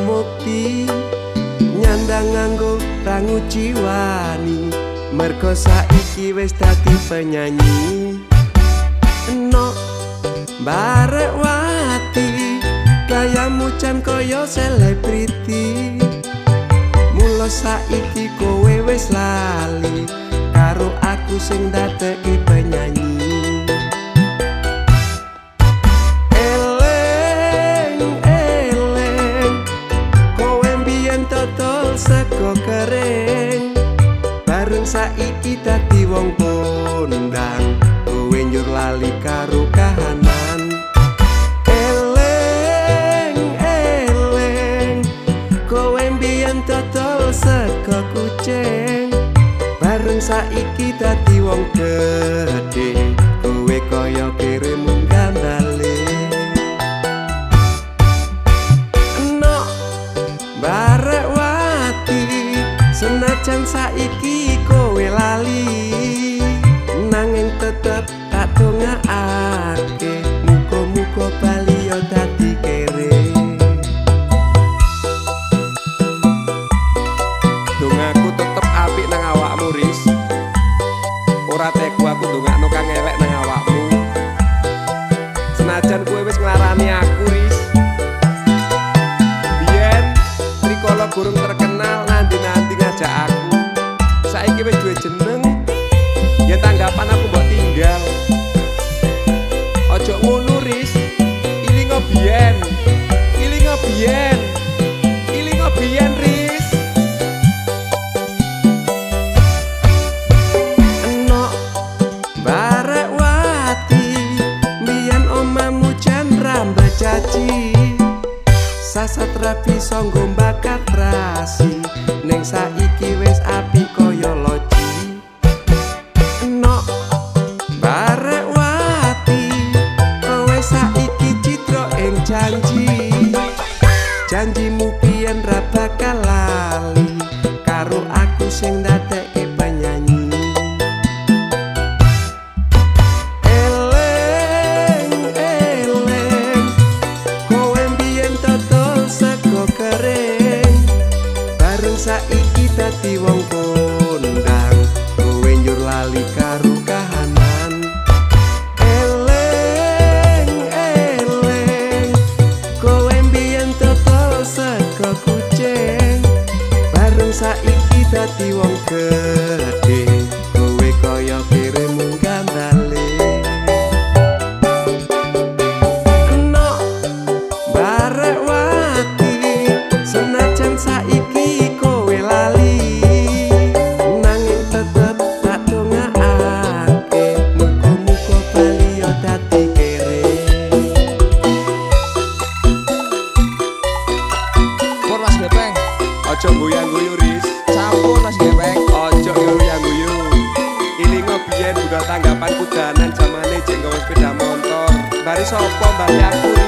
mukti nyandang nganggo rangu jiwani mergo saiki wis dadi penyanyi eno barek wati gayamu jan kaya selebriti mula saiki kowe wis lali karo aku sing dadeki penyanyi sego kering bareng saiki dadi wong kondang kowe njur lali karo kahanan eleng kowe mbiyen dodol sego kucing bareng saiki dadi wong gedhe kowe kaya kirim gambale eno barek senajan saiki kowe lali nanging tetep tak dongakake muga-muga bali yo dadi kere dongaku tetep apik nang awakmu Ris ora teko aku dongakno kang elek nang awakmu senajan kowe wis nglarani aku Ris biyen rikala burung terkenal nanti ngajak aku saiki wis duwe jeneng yen tanggapan aku mbok tinggal ojo ngono Ris ilingo biyen Ris eno barek wati biyen omamu jan rambah caci sasat rapi sanggo bakat rasi ning saiki wis apik kaya loji eno barek wati kowe saiki citra ing janjimu piyen ra bakal lali karo aku sing dadekke penyanyi eleng kowe mbiyen dodol sego kering bareng saiki dadi wong kondang kowe njur lali karo kahanan eleng kowe mbiyen dodol sego kucing bareng saiki dadi wong gedhe kowe kaya kirim gambale eno barek wati senajan saiki ojo guyang-guyu Ris campur Mas Gepeng ojo guyang-guyu ilingo biyen budal tanggapan kudanan jamane jek nggawe sepeda motor bari sapa mbah aku